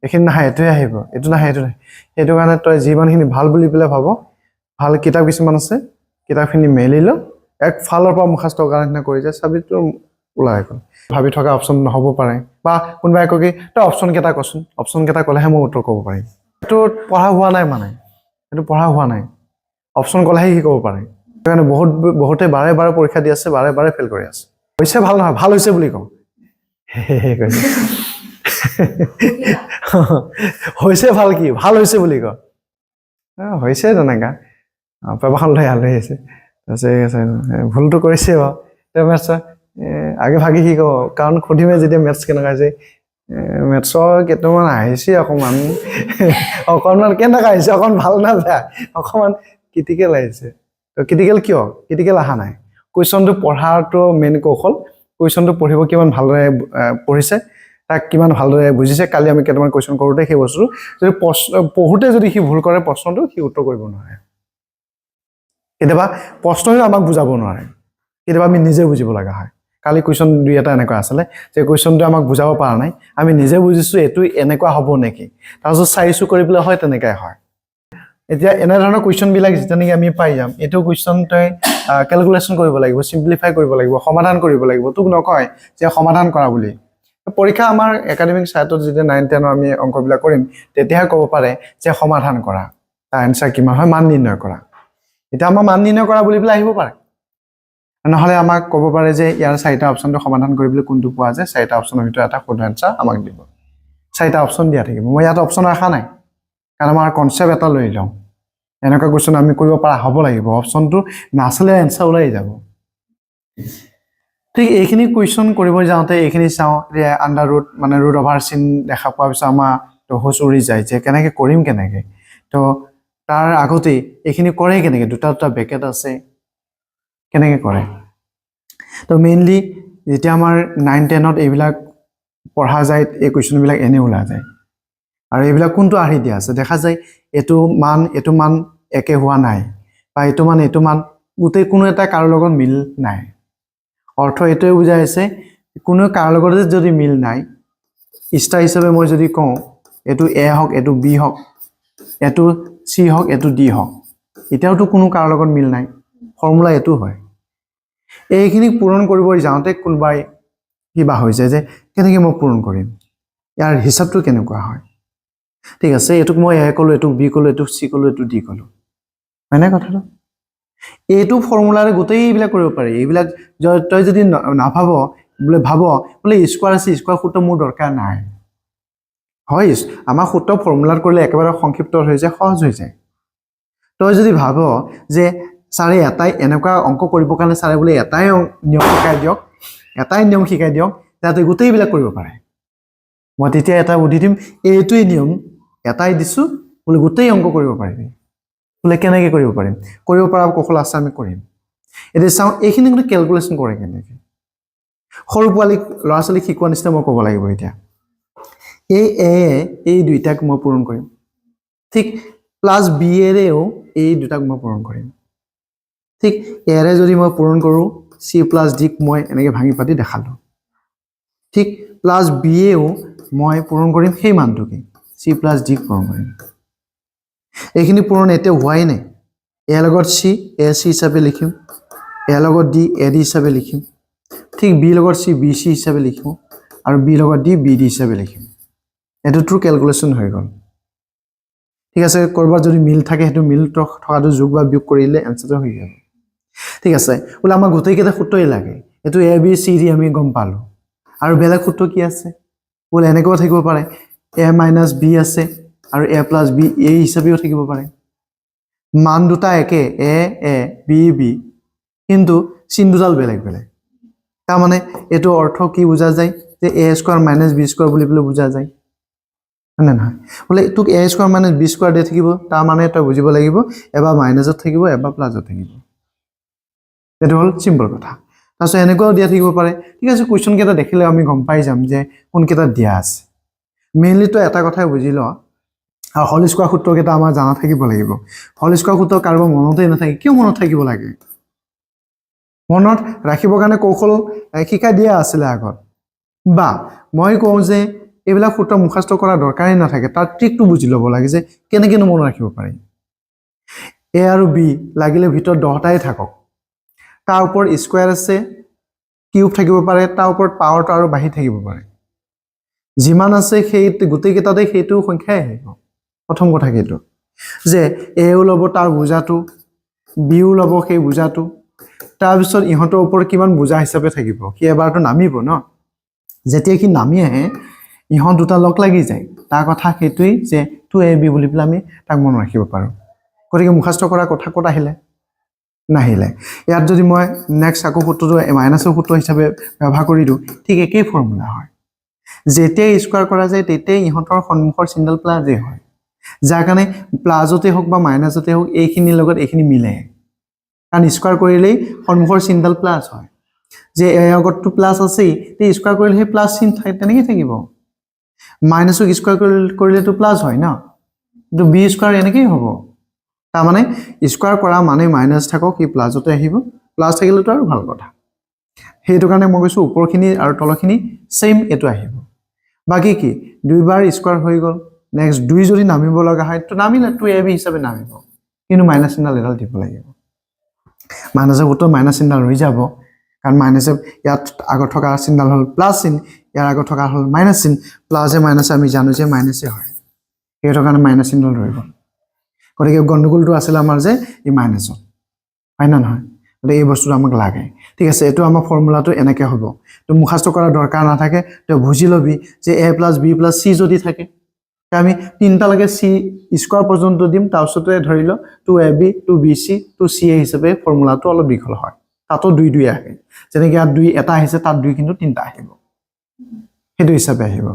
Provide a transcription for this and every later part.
এইখিনি নাহে এইটোৱে আহিব এইটো নাহে এইটো নাহে সেইটো কাৰণে তই যিমানখিনি ভাল বুলি পেলাই ভাব ভাল কিতাপ কিছুমান আছে কিতাপখিনি মেলি ল এক ফালৰ পৰা মুখাস্ত কৰাৰ নিচিনা কৰি যায় চাবি তোৰ ওলাই গ'ল ভাবি থকা অপশ্যন নহ'ব পাৰে বা কোনোবাই কয় কি তই অপশ্যন কেইটা কচোন অপশ্যন কেইটা ক'লেহে মই উত্তৰ ক'ব পাৰিম এইটো পঢ়া হোৱা নাই মানে এইটো পঢ়া হোৱা নাই অপশ্যন ক'লেহে সি ক'ব পাৰে সেইকাৰণে বহুতে বাৰে বাৰে পৰীক্ষা দি আছে বাৰে বাৰে ফেইল কৰি আছে হৈছে ভাল নহয় ভাল হৈছে বুলি কওঁ হৈছে ভাল কি ভাল হৈছে বুলি কওঁ হৈছে তেনেকা পেপাৰখন লৈ আলহী আহিছে তাৰপিছত ভুলটো কৰিছে বাৰু তেওঁ মেথছ আগে ভাগি সি কওঁ কাৰণ সুধিমে যেতিয়া মেথছ কেনেকুৱা হৈছে মেথছৰ কেইটামান আহিছে অকণমান কেনেকুৱা আহিছে অকণ ভাল না বেয়া অকণমান ক্ৰিটিকেল আহিছে ক্ৰিটিকেল কিয় ক্ৰিটিকেল অহা নাই কুৱেশ্যনটো পঢ়াটো মেইন কৌশল কুৱেশ্যনটো পঢ়িব কিমান ভালদৰে পঢ়িছে তাক কিমান ভালদৰে বুজিছে কালি আমি কেইটামান কুৱেশ্যন কৰোঁতে সেই বস্তুটো যদি পঢ়োঁতে যদি সি ভুল কৰে প্ৰশ্নটো সি উত্তৰ কৰিব নোৱাৰে কেতিয়াবা প্ৰশ্নই আমাক বুজাব নোৱাৰে কেতিয়াবা আমি নিজে বুজিব লগা হয় কালি কুৱেশ্যন দুই এটা এনেকুৱা আছিলে যে কুৱেশ্যনটো আমাক বুজাব পৰা নাই আমি নিজে বুজিছোঁ এইটো এনেকুৱা হ'ব নেকি তাৰপিছত চাইছোঁ কৰি পেলাই হয় তেনেকাই হয় এতিয়া এনেধৰণৰ কুৱেশ্যনবিলাক যেতিয়া নেকি আমি পাই যাম এইটো কুৱেশ্যন তই কেলকুলেশ্যন কৰিব লাগিব চিম্প্লিফাই কৰিব লাগিব সমাধান কৰিব লাগিব তোক নকয় যে সমাধান কৰা বুলি পৰীক্ষা আমাৰ একাডেমিক চাইটত যেতিয়া 9-10 আমি অংকবিলাক কৰিম তেতিয়াহে ক'ব পাৰে যে সমাধান কৰা তাৰ এনচাৰ কিমান হয় মান নিৰ্ণয় কৰা এতিয়া আমাৰ মান নিৰ্ণয় কৰা বুলি পেলাই আহিব পাৰে নহ'লে আমাক ক'ব পাৰে যে ইয়াৰ 4টা অপশ্যনটো সমাধান কৰিবলৈ কোনটো পোৱা যায় 4টা অপশ্যনৰ ভিতৰত এটা শুদ্ধ এনচাৰ আমাক দিব 4টা অপশ্যন দিয়া থাকিব মই ইয়াত অপশ্যন ৰাখা নাই কাৰণ আমাৰ কনচেপ্ট এটা লৈ যাওঁ এনেকুৱা কুৱেশ্যন আমি কৰিব পৰা হ'ব লাগিব অপশ্যনটো নাচালে এনচাৰ ওলাই যাব ঠিক এইখিনি কুৱেশ্যন কৰিব যাওঁতে এইখিনি চাওঁ যে আণ্ডাৰ ৰুট মানে ৰুট অভাৰ চিন দেখা পোৱাৰ পিছত আমাৰ তো হোচ উৰি যায় যে কেনেকৈ কৰিম কেনেকৈ তো তাৰ আগতেই এইখিনি কৰে কেনেকৈ দুটা বেকেট আছে কেনেকৈ কৰে তো মেইনলি যেতিয়া আমাৰ 9-10ত এইবিলাক পঢ়া যায় এই কুৱেশ্যনবিলাক এনেই ওলাই যায় আৰু এইবিলাক কোনটো আহি দিয়া আছে দেখা যায় এইটো মান একে হোৱা নাই বা এইটো মান গোটেই কোনো এটা কাৰো লগত মিল নাই অৰ্থ এইটোৱে বুজাইছে কোনো কাৰো লগত যদি মিল নাই ষ্টাৰ হিচাপে মই যদি কওঁ এইটো এ হওক এইটো বি হওক এইটো চি হওক এইটো ডি হওক এতিয়াওতো কোনো কাৰো লগত মিল নাই ফৰ্মুলা এইটো হয় এইখিনি পূৰণ কৰিব যাওঁতে কোনোবাই কিবা হৈছে যে কেনেকৈ মই পূৰণ কৰিম ইয়াৰ হিচাপটো কেনেকুৱা হয় ঠিক আছে এইটোক মই এ ক'লোঁ এইটোক বি ক'লোঁ এইটোক চি ক'লোঁ এইটো ডি ক'লোঁ হয়নে কথাটো এইটো ফৰ্মুলাৰে গোটেইবিলাক কৰিব পাৰি এইবিলাক তই যদি নাভাব বোলে স্কোৱাৰ আছে স্কোৱাৰ সূত্ৰ মোৰ দৰকাৰ নাই হয় আমাৰ সূত্ৰ ফৰ্মুলাত কৰিলে একেবাৰে সংক্ষিপ্ত হৈ যায় সহজ হৈ যায় তই যদি ভাব যে ছাৰে এটাই এনেকুৱা অংক কৰিবৰ কাৰণে ছাৰে বোলে এটাই নিয়ম শিকাই দিয়ক যাতে গোটেইবিলাক কৰিব পাৰে মই তেতিয়া এটা উদ্ধি দিম এইটোৱেই নিয়ম এটাই দিছোঁ বোলে গোটেই অংক কৰিব পাৰিবি বোলে কেনেকৈ কৰিব পাৰিম কৰিব পৰা কৌশল আছে আমি কৰিম এতিয়া চাওঁ এইখিনি কিন্তু কেলকুলেশ্যন কৰে কেনেকৈ সৰু পোৱালীক ল'ৰা ছোৱালীক শিকোৱা নিচিনা মই ক'ব লাগিব এতিয়া এই দুইটাক মই পূৰণ কৰিম ঠিক প্লাছ বি এৰেও এই দুটাক মই পূৰণ কৰিম ঠিক এৰে যদি মই পূৰণ কৰোঁ চি প্লাছ ডিক মই এনেকৈ ভাঙি পাতি দেখালোঁ ঠিক প্লাছ বি এও মই পূৰণ কৰিম সেই মানটোকে চি প্লাছ ডিক পূৰণ কৰিম এইখিনি পূৰণ এতিয়া হোৱাই নাই এ লগত চি হিচাপে লিখিম এ লগত ডি এ ডি হিচাপে লিখিম ঠিক বি লগত চি বি চি হিচাপে লিখিম আৰু বি লগত ডি বি ডি হিচাপে লিখিম এইটো ট্ৰু কেলকুলেশ্যন হৈ গ'ল ঠিক আছে ক'ৰবাত যদি মিল থাকে সেইটো মিল থকাটো যোগ বা বিয়োগ কৰিলে এনচাৰটো হৈ যাব ঠিক আছে বোলে আমাক গোটেইকেইটা সূত্ৰই লাগে এইটো এ বি চি ডি আমি গম পালোঁ আৰু বেলেগ সূত্ৰ কি আছে বোলে এনেকৈও থাকিব পাৰে এ মাইনাছ বি আছে আৰু এ প্লাছ বি এ হিচাপেও থাকিব পাৰে মান দুটা একে এ বি কিন্তু চিন দুডাল বেলেগ বেলেগ তাৰমানে এইটো অৰ্থ কি বুজা যায় যে এ স্কোৱাৰ মাইনাছ বি স্কোৱাৰ বুলি পেলাই বুজা যায় হয়নে নহয় বোলে তোক এ স্কোৱাৰ মাইনাছ বি স্কোৱাৰ দিয়া থাকিব তাৰ মানে তই বুজিব লাগিব এবাৰ মাইনাছত থাকিব এবাৰ প্লাছত থাকিব এইটো হ'ল চিম্পল কথা তাৰপিছত এনেকুৱাও দিয়া থাকিব পাৰে ঠিক আছে কুৱেশ্যনকেইটা দেখিলে আমি গম পাই যাম যে কোনকেইটা দিয়া আছে মেইনলি তই এটা কথাই বুজি ল আৰু হল স্কোৱাৰ সূত্ৰকেইটা আমাৰ জানা থাকিব লাগিব হল স্কোৱাৰ সূত্ৰ কাৰোবাৰ মনতেই নাথাকে কিয় মনত থাকিব লাগে মনত ৰাখিবৰ কাৰণে কৌশল শিকাই দিয়া আছিলে আগত বা মই কওঁ যে এইবিলাক সূত্ৰ মুখস্থ কৰা দৰকাৰেই নাথাকে তাৰ ট্ৰিকটো বুজি ল'ব লাগে যে কেনেকৈ মনত ৰাখিব পাৰি এ আৰু বি লাগিলে ভিতৰত 10টাই থাকক তাৰ ওপৰত স্কয়াৰ আছে কিউব থাকিব পাৰে তাৰ ওপৰত পাৱাৰটো আৰু বাঢ়ি থাকিব পাৰে যিমান আছে সেই গোটেই কেইটাতে সেইটো সংখ্যাই আহিব প্ৰথম কথা কেইটো যে এও ল'ব তাৰ বুজাটো বিও ল'ব সেই বুজাটো তাৰ পিছত ইহঁতৰ ওপৰত কিমান বুজা হিচাপে থাকিব কি এবাৰটো নামিব ন যেতিয়া কি নামি আহে ইহঁত দুটা লগ লাগি যায় তাৰ কথা সেইটোই যে 2ab বুলি পেলাই আমি তাক মনত ৰাখিব পাৰো গতিকে মুখস্থ কৰা কথা ক'ত আহিলে নাহিলে ইয়াত যদি মই নেক্সট আকৌ সূত্ৰটো মাইনাছৰ সূত্ৰ হিচাপে ব্যৱহাৰ কৰি দিওঁ ঠিক একেই ফৰ্মুলা হয় যেতিয়াই স্কয়াৰ কৰা যায় তেতিয়াই ইহঁতৰ সন্মুখৰ চিনডাল প্লাজেই হয় যাৰ কাৰণে প্লাজতে হোক বা মাইনাছতে হোক এইখিনিৰ লগত এইখিনি মিলে কাৰণ স্কয়াৰ কৰিলেই সন্মুখৰ চিনডাল প্লাস হয় যে এই আগতটো প্লাস আছেই তে স্কয়াৰ কৰিলে সেই প্লাস চিন তেনেকৈ থাকিব মাইনাছক স্কয়াৰ কৰিলেতো প্লাস হয় না কিন্তু বি স্কয়াৰ এনেকৈ হ'ব তাৰ মানে স্কয়াৰ কৰা মানে মাইনাছ থাকক কি প্লাসতে আহিব প্লাস থাকিলেতো আৰু ভাল কথা সেইটো কাৰণে মই কৈছো ওপৰখিনি আৰু তলখিনি সেম এটো আহিব বাকি কি দুইবাৰ স্কয়াৰ হৈ গল নেক্সট 2 যদি নামিব লগা হয় তো নামিলে 2ab হিচাপে নামিব কিন্তু মাইনাছ চিহ্ন এডাল দিব লাগিব মাইনাছৰ সূত্ৰ মাইনাছ চিহ্ন ৰৈ যাব কাৰণ মাইনাছে ইয়াত আগত থকা চিহ্নডাল হল প্লাস চিহ্ন ইয়াৰ আগত থকা হল মাইনাছ চিহ্ন প্লাসে মাইনাছে আমি জানো যে মাইনাছে হয় সেইটো কাৰণে মাইনাছ চিহ্ন ৰৈ গল গতিকে গণ্ডগোলটো আছিল আমাৰ যে এই মাইনাছত হয় না নহয় গতিকে এই বস্তুটো আমাক লাগে ঠিক আছে এটো আমাৰ ফৰ্মুলাটো এনেকৈ হ'ব তো মুখস্থ কৰা দৰকাৰ নাথাকে তো বুজি লবি যে a + b + c যদি থাকে আমি তিনটা লাগে c স্কয়াৰ পৰ্যন্ত দিম তাৰপিছতে ধৰি ল 2ab 2bc 2ca হিচাপে ফৰ্মুলাটো অলপ দীঘল হয় তাতো 2 2 আহে যেনেকৈ ইয়াত 2 এটা আহিছে তাত 2 কিন্তু তিনটা আহিব সেইটো হিচাপে আহিব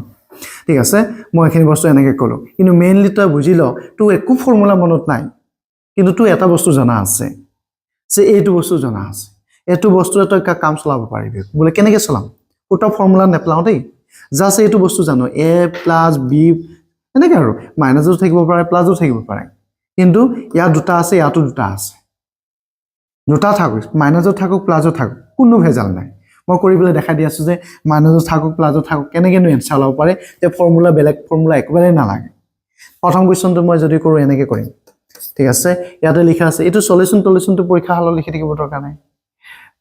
ঠিক আছে মই এখিনি বস্তু এনেকৈ কলো কিন্তু মেইনলি তই বুজি ল তো একো ফৰ্মুলা মনত নাই কিন্তু তো এটা বস্তু জানা আছে যে এইটো বস্তু জানা আছে এইটো বস্তুৰে তই কাম চলাব পাৰিবি বলে কেনেকৈ চলাম ওটা ফৰ্মুলা নেপলাও দেই জাস্ট এইটো বস্তু জানো a + b এনেকৈ আৰু মাইনাছও থাকিব পাৰে প্লাসও থাকিব পাৰে কিন্তু ইয়াত দুটা আছে ইয়াতো দুটা আছে দুটা থাকক মাইনাছও থাকক প্লাসও থাকক কোনো ভেজাল নাই মই কৰিবলৈ দেখাই দি আছো যে মাইনাছও থাকক প্লাসও থাকক কেনেকৈনো এনসাৰ লাভ পাৰে যে ফৰ্মুলা বেলেগ ফৰ্মুলা একবাৰে নালাগে প্ৰথম কোৱেশ্চনটো মই যদি কৰো এনেকৈ কৰিম ঠিক আছে ইয়াতে লিখা আছে এটো সলিউশনটো পৰীক্ষা হলত লিখি থাকিব দৰকাৰ নাই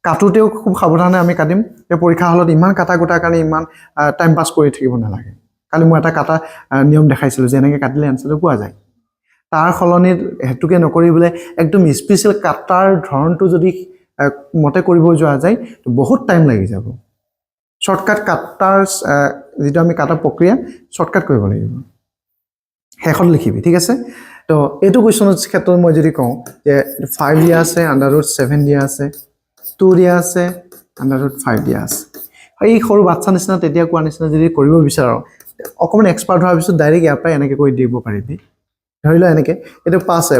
কাটোতেও খুব সাৱধানে আমি কাটিম যে পৰীক্ষা হলত ইমান কাটা গোটা কাৰণে ইমান টাইম পাস কৰি থাকিব নালাগে কালি মই এটা কাটা নিয়ম দেখাইছিলো যে এনেকৈ কাটিলে এনসাৰটো পোৱা যায় তাৰ খলনিত হেতুকে নকৰি বলে একদম স্পেশাল কাটাৰ ধৰণটো যদি মতে কৰিব যোৱা যায় তো বহুত টাইম লাগি যাব শৰ্টকাট কাটাৰ যেটো আমি কাটা প্ৰক্ৰিয়া শৰ্টকাট কৰিব লাগিব হেখন লিখিবি ঠিক আছে তো এটো কোৱেশ্চনৰ ক্ষেত্ৰত মই যদি কওঁ যে 5 দিয়া আছে √7 দিয়া আছে 2 দিয়া আছে √5 দিয়া আছে এই সৰু বাচ্চা নিচিনা তেতিয়া কোৱা নিচিনা যদি কৰিব বিচাৰ অকমান এক্সপাৰ্ট হোৱাৰ পিছত ডাইৰেক্ট ইয়াৰ পৰা এনেকৈ কৰি দিব পাৰিবি ধৰি ল এনেকৈ এটো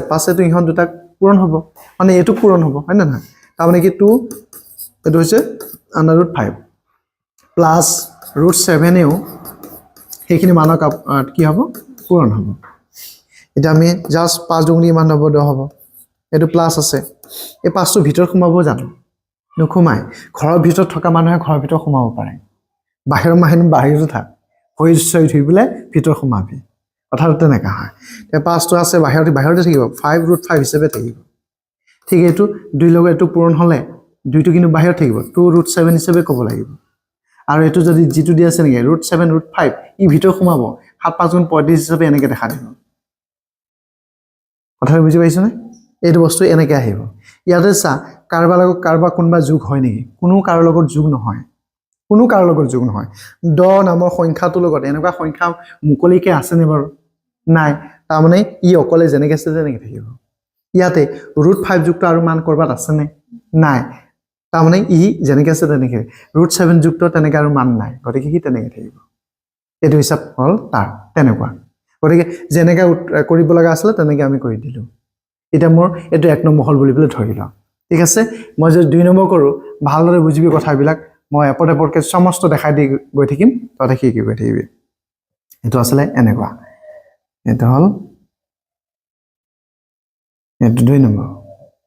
পাছেটো ইহত দুটা পূৰণ হ'ব মানে এটো পূৰণ হ'ব হয় না নহয় তাৰ মানে কি 2 এটো হৈছে √5 প্লাস √7 এও সেইখিনি মানক কি হ'ব পূৰণ হ'ব এটা আমি জাস্ট 5 দুগুণী মান হ'ব 10 হ'ব এটো প্লাস আছে এই 5টো ভিতৰ সোমাব জানো নখুমাই ঘৰৰ ভিতৰত থকা মানুহে ঘৰৰ ভিতৰ সোমাব পাৰে বাহিৰৰ মানুহ বাহিৰতে থাক হৈ থৈ বিলে ভিতৰ সোমাবি কথাটো তেনেকা হয় তে 5টো আছে বাহিৰতে থাকিব 5 √5 হিচাপে থাকিব ঠিক এইটো 2 লগত এটো পূৰণ হলে 2টো কিন্তু বাহিৰত থাকিব 2 √7 হিচাপে ক'ব লাগিব আৰু এটো যদি জিটো দি আছে নেকি √7 √5 ই ভিতৰ সোমাব 7 5 গুণ 35 হিচাপে এনেকৈ দেখা দিব কথা বুজি পাইছনে এইটো বস্তু এনেকৈ আহিব ইয়াতে চা কাৰবা কোনবা যোগ হয় নেকি কোনো কাৰো লগত যোগ নহয় কোনো কাৰো লগত যোগ নহয় 10 নামৰ সংখ্যাটো লগত এনেকুৱা সংখ্যা মুকলিকে আছে নে বাৰু নাই তাৰ মানে ই অকলে যেনেকৈ আছে তেনেকৈ থাকিব ইয়াতে √5 যুক্ত আৰু মান কৰবাত আছে নে নাই তাৰ মানে ই যেনেকৈ আছে তেনেকৈ √7 যুক্ত তেনেকৈ আৰু মান নাই গতিকে কি তেনেকৈ থাকিব এটো হিচাপ হল তাৰ তেনেকুৱা গতিকে যেনেকৈ কৰিব লগা আছিল তেনেকৈ আমি কৰি দিলো এটা মোৰ এটো 1 নম্বৰ হল বুলি ধৰি ল ঠিক আছে মই যদি 2 নম্বৰ কৰো ভালদৰে বুজিবি কথাবিলাক মই এপৰকে সমস্ত দেখাই দি গৈ থাকিম ততে কি গৈ থাকিবি এটো আসলে এনেকুৱা এটো হল এটো 2 নম্বৰ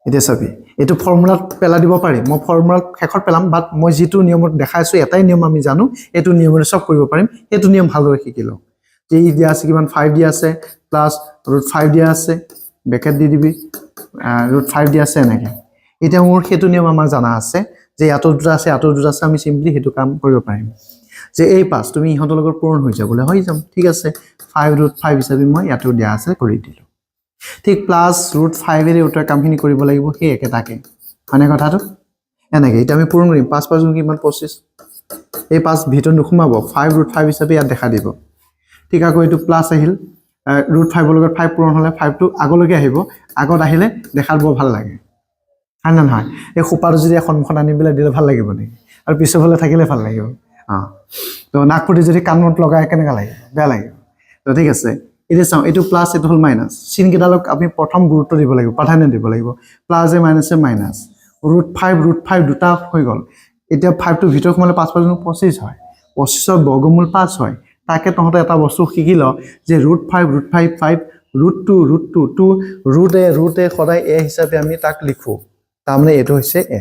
এটা চাবি এইটো ফৰ্মুলাত পেলাই দিব পাৰি মই ফৰ্মুলাত শেষত পেলাম বাট মই যিটো নিয়মত দেখাইছো এটাই নিয়ম আমি জানো এইটো নিয়মৰে সব কৰিব পাৰিম এইটো নিয়ম ভালদৰে শিকি লওঁ যে ই দিয়া আছে কিমান 5 দিয়া আছে প্লাস √5 দিয়া আছে ব্ৰেকেট দি দিবি √5 দিয়া আছে এনেকে এটা মোৰ হেতু নিয়ম আমাৰ জানা আছে যে ইয়াতো দুটা আছে আমি সিম্পলি হেতু কাম কৰিব পাৰিম যে এই পাস তুমি ইহঁতৰ লগত পূৰণ হৈ যাবলে হৈ যাম ঠিক আছে 5 হিচাপে মই ইয়াতো দিয়া আছে কৰি দিলো ঠিক প্লাস √5 এৰে উত্তৰ কামখিনি কৰিব লাগিব সেই একেটাকে মানে কথাটো এনেকে এটা আমি পূৰণ কৰিম 5 5 কিমান 25 এই 5 ভিতৰত নুখুমাব 5 √5 হিচাপে ইয়াত দেখা দিব ঠিক আকৌ এইটো প্লাস আহিল √5 লগত 5 পূৰণ হলে 5 টো আগলৈকে আহিব আগত আহিলে দেখাৰ বৰ ভাল লাগে হয় না নহয় এই খুপাটো যদি সন্মুখত আনি বিলা দিলে ভাল লাগিব নেকি আৰু পিছফালে থাকিলে ভাল লাগিব তো নাকপুটি যদি কাণত লগায় কেনেকা লাগে বেয়া লাগে তো ঠিক আছে এটা চাও এইটো প্লাস এটো হল মাইনাস চিন কেইডালক আমি প্ৰথম গুৰুত্ব দিব লাগিব প্ৰাধান্য দিব লাগিব প্লাস এ মাইনাস √5 দুটা হৈ গল এতিয়া 5 টো ভিতৰ সোমালে 5 5 25 হয় 25 ৰ বৰ্গমূল 5 হয় তাকে তহতে এটা বস্তু শিকি ল যে √5 5 √2 √a সদায় a হিচাপে আমি তাক লিখো তাৰমানে এটো হৈছে a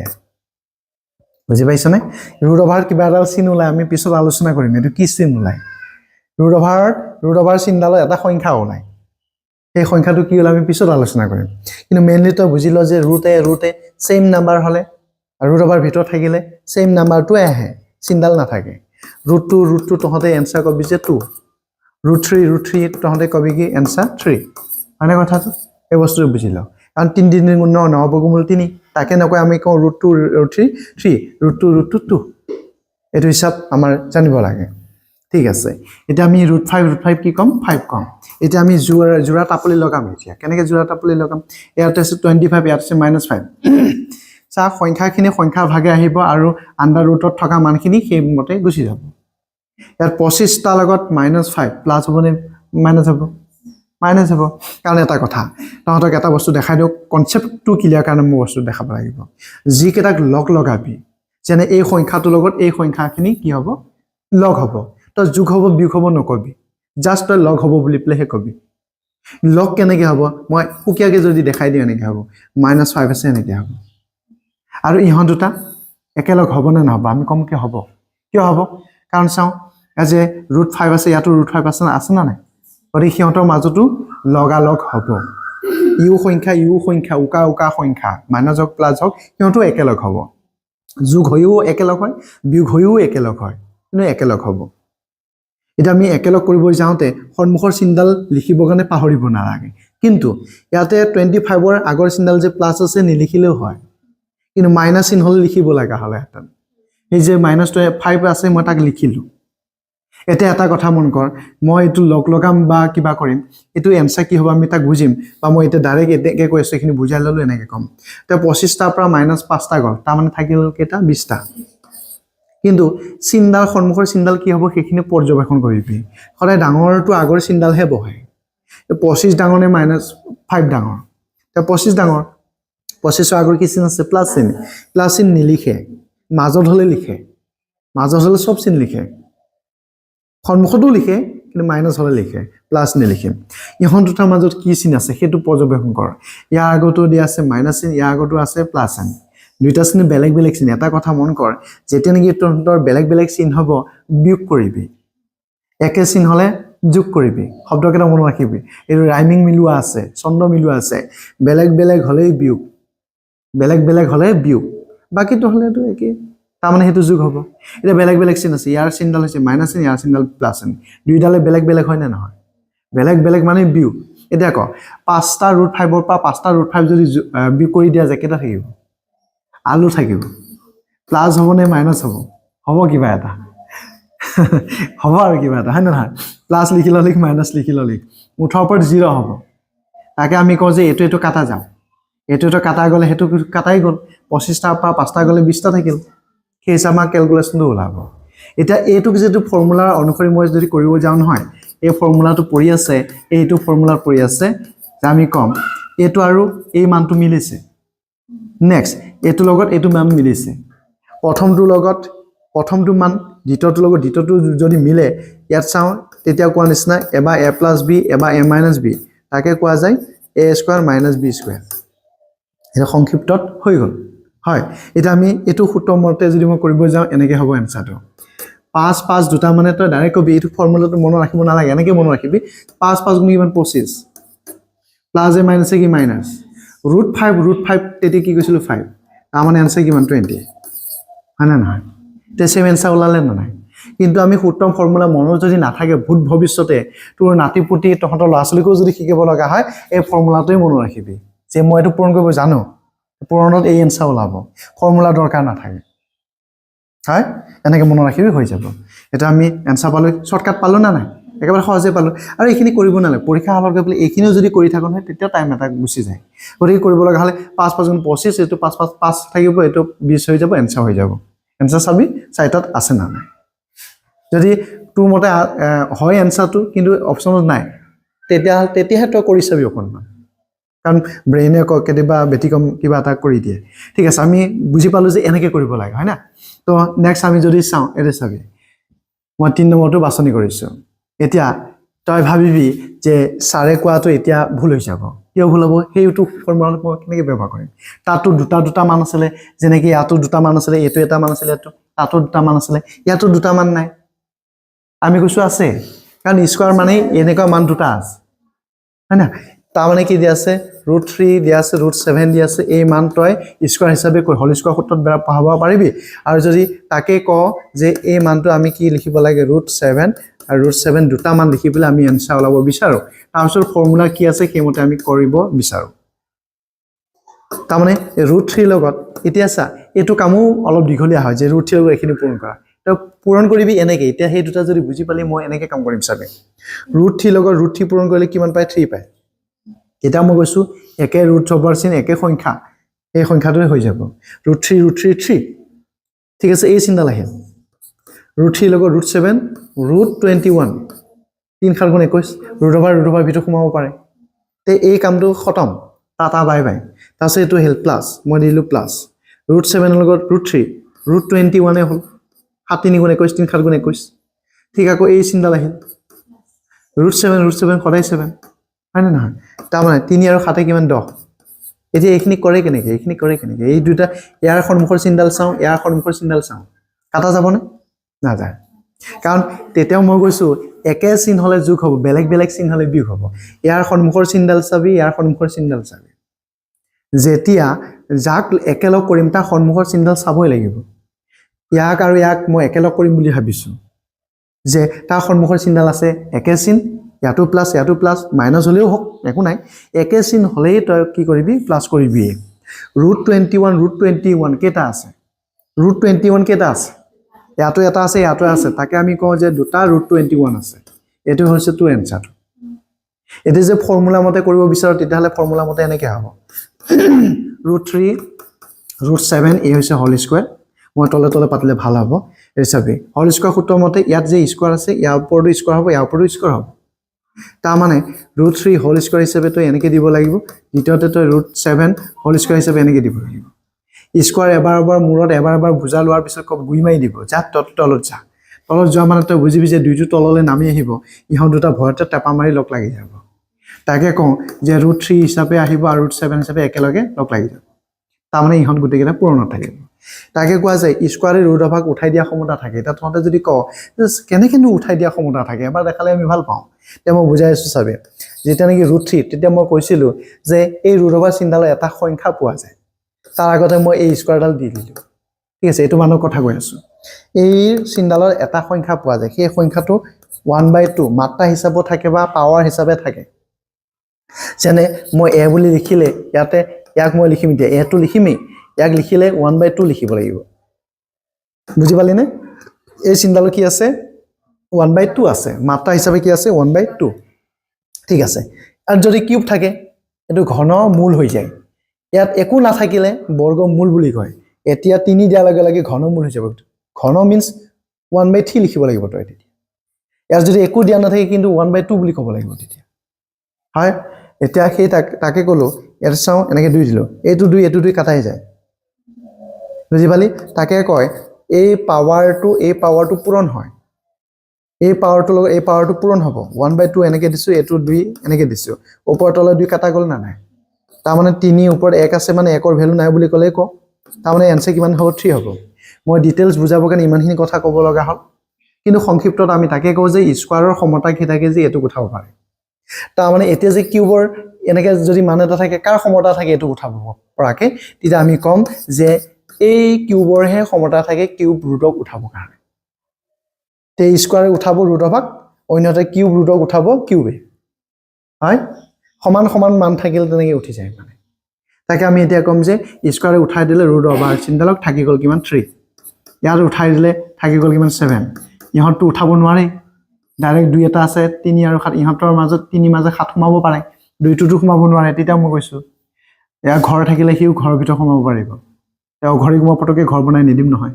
বুজি পাইছনে ৰুট ওভাৰ কিবা এটা চিন ওলাই আমি পিছত আলোচনা কৰিম এটো কি চিন ওলাই ৰুট ওভাৰ চিনডালৰ এটা সংখ্যা ওলাই এই সংখ্যাটো কি ওলাই আমি পিছত আলোচনা কৰিম কিন্তু মেইনলি তো বুজিলো যে √a সেম নাম্বাৰ হলে ৰুট ওভাৰ ভিতৰত থাকিলে সেম নাম্বাৰটো আহে চিনডাল নাথাকে √2 তহতে এনসাৰ কবি যে 2 √3 তহতে কবি কি এনসাৰ 3 মানে কথাটো এই বস্তুটো বুজিলো কাৰণ 3 দিন গুণ 9 বৰ্গমূল 3 তাকে নকয় আমি কওঁ √2 √3 √2 2 এটো হিসাব আমাৰ জানিব লাগে ঠিক আছে এটা আমি √5 কি কম 5 কম এটা আমি জোড়া টাপলি লগাম এতিয়া কেনেকে জোড়া টাপলি লগাম ইয়াতে আছে 25 ইয়াতে আছে -5 সা সংখ্যাখিনি সংখ্যা ভাগে আহিব আৰু আন্ডাৰ ৰুটত থকা মানখিনি সেই মতে গুছি যাব ইয়াৰ 25 টা লগত -5 প্লাস হ'বনে মাইনাস হ'ব কাৰণ এটা কথা তহঁতক এটা বস্তু দেখাই দিও কনসেপ্টটো ক্লিয়াৰ কাৰণে মই বস্তু দেখাব লাগিব যি কেটাক লগ লগাবি যেনে এই সংখ্যাটোৰ লগত এই সংখ্যাখিনি কি হ'ব লগ হ'ব তো যোগ হ'ব বিয়োগ হ'ব নকবি জাস্ট লগ হ'ব বুলি প্লেহে কবি লগ কেনেকে হ'ব মই কুকিয়াকে যদি দেখাই দিও এনেকে হ'ব -5 আছে এনেকে হ'ব আৰু ইহত দুটা একেলগ হ'ব না নহব আমি কম কি হ'ব কিয় হ'ব কাৰণ চাও যে √5 আছে ইয়াতো √5 আছে না নাই গৰি সিহঁতৰ মাজতো লগালগ হ'ব ইউ সংখ্যা উকা সংখ্যা মাইনাস হক প্লাস হক সিহঁতো একেলগ হ'ব যোগ হৈও একেলগ হয় বিয়োগ হৈও একেলগ হয় কিন্তু একেলগ হ'ব এটা আমি একেলগ কৰিব যাওঁতে সন্মুখৰ চিনডাল লিখিব কাৰণে পাহৰিব নালাগে কিন্তু ইয়াতে 25 ৰ আগৰ চিনডাল যে প্লাস আছে নিলিখিলেও হয় কিন্তু মাইনাস চিন হল লিখিব লাগা হলে হেতন এই যে -5 আছে মই তাক লিখিলো এটা কথা মন কৰ মই এটো লগাম বা কিবা কৰিম এটো এনসাৰ কি হ'ব আমি তাক বুজিম বা মই এটা ডাইৰেক্ট একে কৈছো এখিনি বুজাই ললো এনেকে কম তে 25 টা পৰা -5 টা গল তাৰ মানে থাকিল কেটা 20 টা কিন্তু চিনডাল সন্মুখৰ চিনডাল কি হ'ব সেইখিনি পৰ্যবেক্ষণ কৰিবি সদায় ডাঙৰটো আগৰ চিনডাল হে বহে 25 ডাঙৰ নে -5 ডাঙৰ তে 25 ডাঙৰ 25 ৰ আগৰ কি চিন আছে প্লাস চিন নিলিখে মাজত হলে লিখে মাজত হলে সব চিন লিখে সন্মুখটো লিখে কিন্তু মাইনাস হলে লিখে প্লাস নিলিখে ইহন দুটাৰ মাজত কি চিন আছে হেতু পৰ্যবেক্ষণ কৰ ইয়াৰ আগতো দিয়া আছে মাইনাস চিন ইয়াৰ আগতো আছে প্লাস চিন দুইটা চিন বেলেগ চিন এটা কথা মন কৰ যেতিয়া নেকি তহঁতৰ বেলেগ চিন হ'ব বিয়োগ কৰিবি একে চিন হলে যোগ কৰিবি শব্দকেইটা মনত ৰাখিবি এই ৰাইমিং মিলোৱা আছে ছন্দ মিলোৱা আছে বেলেগ হলে বিয়োগ বাকিটো হলেটো একে তাৰ মানে হেতু যোগ হ'ব এটা বেলেগ চিন আছে ইয়াৰ চিনডাল হৈছে মাইনাস চিন ইয়াৰ চিনডাল প্লাস চিন দুইডালে বেলেগ হয় না নহয় বেলেগ মানে বিয়োগ এটা ক 5 টা √5 ৰ পৰা 5 টা √5 যদি বিয়োগ কৰি দিয়া যায় কেটা থাকিব আলু থাকিব প্লাস হ'ব নে মাইনাস হ'ব কিবা এটা হ'ব আৰু কিবা এটা হয় না নহয় প্লাস লিখিল লিখ মাইনাস লিখিল লিখ মুঠৰ ওপৰত 0 হ'ব তাকে আমি কওঁ যে এটো কাটা যাও এটো কাটা গলে হেতু কাটাই গল 25 টা পৰা 5 টা গলে 20 টা থাকিল সেই হিচাপে ক্যালকুলেশনটো ওলাব এটা এটুক যেটো ফৰ্মুলা অনুসৰি মই যদি কৰিব যাও নহয় এই ফৰ্মুলাটো পৰি আছে এইটো ফৰ্মুলা পৰি আছে যে আমি কম এটো আৰু এই মানটো মিলিছে নেক্সট এটো লগত এটো মান মিলিছে প্ৰথমটো মান দ্বিতীয়টো লগত দ্বিতীয়টো যদি মিলে ইয়াত চাও তেতিয়া কোৱা নিচিনা এবা a + b এবা a - b তাকে কোৱা যায় a² - b² এটা সংক্ষিপ্তত হৈ গ'ল হয় এটা আমি এটো সূত্ৰ মতে যদি মই কৰিব যাওঁ এনেকৈ হ'ব এনসাৰটো 5 5 দুটা মানে তই ডাইৰেক্ট কবি এটো ফৰ্মুলাটো মনত ৰাখিব নালাগে এনেকৈ মনত ৰাখিবি 5 5 গুণ কিমান 25 প্লাস এ মাইনাস এ কি মাইনাস √5 তেতি কি কৈছিল 5 তাৰ মানে আনসাৰ কিমান 20 হয় না নহয় তে সেম আনসাৰ ওলালে না নাই কিন্তু আমি সূত্ৰম ফৰ্মুলা মনত যদি নাথাকে ভূত ভৱিষ্যতে তোৰ নাতিপুতি তহঁতৰ ল'ৰা-ছোৱালীকো যদি শিকিব লগা হয় এই ফৰ্মুলাটোই মনত ৰাখিবি যে মই এটো পূৰণ কৰিব জানো পূৰণত এই আনসাৰ ওলাব ফৰ্মুলা দৰকাৰ নাথাকে হয় এনেকৈ মনত ৰাখিবি হৈ যাব এটা আমি আনসাৰ পালো শৰ্টকাট পালো না নাই একেবাৰে সহজে পালো আৰু এইখিনি কৰিব নালাগে পৰীক্ষা হলত গৈ পেলাই এইখিনিও যদি কৰি থাকো নহয় তেতিয়া টাইম এটা গুচি যায় গতিকে কৰিব লগা হলে 5 5 গুণ 25 এটো 5 5 5 থাকিব এটো 20 হৈ যাব আনসাৰ হৈ যাব আনসাৰ চাবি সাইটত আছে না নাই যদি তোৰ মতে হয় আনসাৰটো কিন্তু অপচনত নাই তেতিয়াহে তই কৰি চাবি অকণমান কাৰণ ব্ৰেইনে কেতিয়াবা ব্যতিক্ৰম কিবা এটা কৰি দিয়ে ঠিক আছে আমি বুজি পালো যে এনেকৈ কৰিব লাগে হয় না তো নেক্সট আমি যদি চাওঁ এতে চাবি মই 3 নম্বৰটো বাছনি কৰিছো এতিয়া তই ভাবিবি যে সাৰে কোৱাটো এতিয়া ভুল হৈ যাব কিয় ভুল হ'ব হেইটো ফৰ্মুলা মই কেনেকৈ ব্যৱহাৰ কৰিম তাতো দুটা মান আছিল যেনেকৈ ইয়াতো দুটা মান আছিল এটো এটা মান আছিল তাতো দুটা মান আছিল ইয়াতো দুটা মান নাই আমি কৈছো আছে কাৰণ স্কয়াৰ মানে এনেকুৱা মান দুটা আছে হয় না তাৰ মানে কি দিয়া আছে √3 দিয়া আছে √7 দিয়া আছে এই মান তই স্কয়াৰ হিচাপে কৈ হোল স্কয়াৰ সূত্ৰত পাব পাৰিবি আৰু যদি তাকে ক যে এই মানটো আমি কি লিখিব লাগে √7 আৰু √7 দুটা মান লিখি পেলাই আমি আনসাৰ ওলাব বিচাৰো তাৰপিছত ফৰ্মুলা কি আছে সেইমতে আমি কৰিব বিচাৰো তাৰ মানে √3 লগত এতিয়া চা এটো কামো অলপ দীঘলীয়া হয় যে √3 লগত এখিনি পূৰণ কৰা তো পূৰণ কৰিবি এনেকৈ এতিয়া সেই দুটা যদি বুজি পালি মই এনেকৈ কাম কৰিম চাবে √3 লগত √3 পূৰণ কৰিলে কিমান পায় 3 পায় এটা মই কৈছো একে ৰুট ওভাৰ চিন একে সংখ্যা এই সংখ্যাটোৱে হৈ যাব √3 ঠিক আছে এই চিন্তা লাহে √3 লগত √7 √21 3 খাল গুণ 21 ৰুট ওভাৰ ভিতৰত সোমাব পাৰে তে এই কামটো খতম টাটা বাই বাই তাৰপিছত এইটো হেল প্লাস মই দিলো প্লাস √7 লগত √3 √21 এ হ'ল 7 3 গুণ 21 3 খাল গুণ 21 ঠিক আকৌ এই চিন্তা লাহে √7 সদায় 7 হয় না নহয় তাৰ মানে 3 আৰু 7 কিমান 10 এতিয়া এইখিনি কৰে কেনেকৈ এই দুটা ইয়াৰ সন্মুখৰ চিনডাল চাওঁ ইয়াৰ সন্মুখৰ চিনডাল চাওঁ কাটা যাব না যায় কাৰণ তেতিয়াও মই কৈছো একে চিন হলে যোগ হ'ব বেলেগ চিন হলে বিয়োগ হ'ব ইয়াৰ সন্মুখৰ চিনডাল চাবি ইয়াৰ সন্মুখৰ চিনডাল চাবি যেতিয়া যাক একেলগ কৰিম তাৰ সন্মুখৰ চিনডাল চাবই লাগিব ইয়াক আৰু ইয়াক মই একেলগ কৰিম বুলি ভাবিছো যে তাৰ সন্মুখৰ চিনডাল আছে একে চিন ইয়াতো প্লাস মাইনাস হলেও হোক একো নাই একে চিন হলেই তই কি কৰিবি প্লাস কৰিবি √21 কেটা আছে √21 কেটা আছে ইয়াতো এটা আছে তাকে আমি কওঁ যে দুটা √21 আছে এটো হৈছে টু এনসাৰ এটো যে ফৰ্মুলা মতে কৰিব বিচাৰ তেতিয়াহলে ফৰ্মুলা মতে এনেকৈ হ'ব √3 √7 এই হৈছে হোল স্কয়াৰ মই তলে পাতিলে ভাল হ'ব এই চাবি হোল স্কয়াৰ সূত্ৰ মতে ইয়াত যে স্কয়াৰ আছে ইয়াৰ ওপৰটো স্কয়াৰ হ'ব ইয়াৰ ওপৰটো স্কয়াৰ হ'ব তাৰ মানে √3 হোল স্কয়াৰ হিচাপে তই এনেকৈ দিব লাগিব দ্বিতীয়তে তই √7 হোল স্কয়াৰ হিচাপে এনেকৈ দিব লাগিব স্কয়াৰ এবাৰ মূৰত এবাৰ বুজা লোৱাৰ পিছত গুই মাৰি দিব যা তলত যোৱা মানে তই বুজিবি যে দুইটো তললৈ নামি আহিব ইহঁত দুটা ভয়তে টেপা মাৰি লগ লাগি যাব তাকে কওঁ যে √3 হিচাপে আহিব আৰু √7 হিচাপে একেলগে লগ লাগি যাব তাৰ মানে ইহঁত গোটেইকেইটা পূৰণত থাকিব তাকে কোৱা যায় স্কয়াৰে ৰুট অভাক উঠাই দিয়া ক্ষমতা থাকে এটা তহঁতে যদি কওঁ কেনেকেনো উঠাই দিয়া ক্ষমতা থাকে এবাৰ দেখালে আমি ভাল পাওঁ তে মই বুজাই আছো চাবে যেতিয়া নেকি √3 তেতিয়া মই কৈছিলো যে এই ৰুট অভাৰ চিনডালৰ এটা সংখ্যা পোৱা যায় তাৰ আগতে মই এই স্কয়াৰডাল দি দিলো ঠিক আছে এইটো মানুহৰ কথা কৈ আছো এই চিনডালৰ এটা সংখ্যা পোৱা যায় সেই সংখ্যাটো 1/2 মাত্ৰা হিচাপত থাকে বা পাৱাৰ হিচাপে থাকে যেনে মই এ বুলি লিখিলে ইয়াতে ইয়াক মই লিখিম এতিয়া এটো লিখিমেই ইয়াক লিখিলে 1/2 লিখিব লাগিব বুজি পালি নে এই চিনডালৰ কি আছে 1/2 আছে মাত্ৰা হিচাপে কি আছে 1/2 ঠিক আছে আৰু যদি কিউব থাকে এটো ঘন মূল হৈ যায় ইয়াত একো নাথাকিলে বৰ্গমূল বুলি কয় এতিয়া 3 দিয়া লগে ঘনমূল হৈ যাব ঘন মিন্স 1/3 লিখিব লাগিব তই তেতিয়া ইয়াত যদি একো দিয়া নাথাকে কিন্তু 1/2 বুলি ক'ব লাগিব তেতিয়া হয় এতিয়া সেই তাকে কলো ইয়াত চাওঁ এনেকৈ 2 দিলো এইটো 2 কাটাই যায় বুজি পালি তাকে কয় এই পাৱাৰটো পূৰণ হয় এই পাৱাৰটো পূৰণ হ'ব 1/2 এনেকৈ দিছো এইটো 2 এনেকৈ দিছো ওপৰ তলে 2 কাটা গল না নাই তাৰমানে 3 ওপৰত 1 আছে মানে 1ৰ ভ্যালু নাই বুলি ক'লে ক তাৰমানে এনসাৰ কিমান হ'ব 3 হ'ব মই ডিটেইলছ বুজাবৰ কাৰণে ইমানখিনি কথা ক'ব লগা হ'ল কিন্তু সংক্ষিপ্তত আমি তাকে কওঁ যে স্কয়াৰৰ সমতা কি থাকে যে এটো উঠাব পাৰে তাৰমানে এতিয়া যে কিউবৰ এনেকে যদি মান এটা থাকে কাৰ সমতা থাকে এটো উঠাব পৰাকে তেতিয়া আমি কম যে এই কিউবৰ হে সমতা থাকে কিউব ৰুটক উঠাব কাৰণে তে স্কয়াৰে উঠাব ৰুটক অন্যতে কিউব ৰুটক উঠাব কিউবে হয় সমান সমান মান থাকিলে তেনেকে উঠি যায় মানে তাকে আমি এতিয়া কম যে স্কয়াৰে উঠাই দিলে ৰুট অভাৰ চিন্তালক থাকি গল কিমান 3 ইয়াৰ উঠাই দিলে থাকি গল কিমান 7 ইহতটো উঠাব নোৱাৰে ডাইৰেক্ট 2 এটা আছে 3 আৰু 7 ইহতৰ মাজত 3 মাজে 7 সোমাব পাৰে 2টো সোমাব নোৱাৰে তেতিয়া মই কৈছো ইয়াৰ ঘৰ থাকিলে হিউ ঘৰৰ ভিতৰ সোমাব পাৰিব তেওঁ ঘৰি মই পটকে ঘৰ বনাই নিদিম নহয়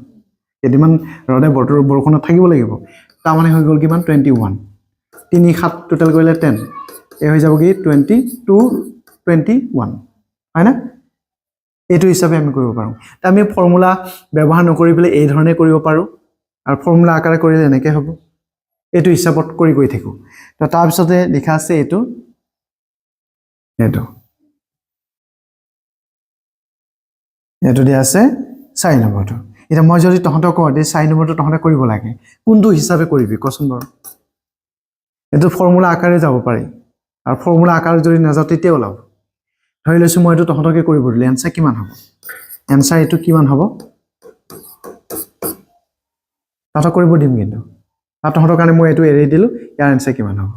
এদিমান ৰডে বৰষুণত থাকিব লাগিব তাৰমানে হৈ গল কিমান 21 3 7 টোটাল কৰিলে 10 এ হৈ যাব কি 22 21 হয় না এটো হিচাপে আমি কৰিব পাৰো তা আমি ফৰ্মুলা ব্যৱহাৰ নকৰি পেলে এই ধৰণে কৰিব পাৰো আৰু ফৰ্মুলা আকাৰে কৰিলে এনেকে হ'ব এটো হিচাপত কৰি গৈ থাকো তো তাৰ পিছতে লিখা আছে এটো দিয়া আছে 4 নম্বৰটো এটা মই যদি তহঁতক কওঁ যে 4 নম্বৰটো তহঁতে কৰিব লাগে কোনটো হিচাপে কৰিবি কচোন বাৰু এটো ফৰ্মুলা আকাৰে যাব পাৰি আৰু ফৰ্মুলা আকাৰে যদি নাযাও তেতিয়া ওলাব ধৰি লৈছো মই এটো তহঁতকে কৰিব দিলে এনসাৰ কিমান হ'ব এনসাৰ এটো কিমান হ'ব তহঁতক কৰিব দিম কিন্তু তহঁতৰ কাৰণে মই এটো এৰি দিলো ইয়াৰ এনসাৰ কিমান হ'ব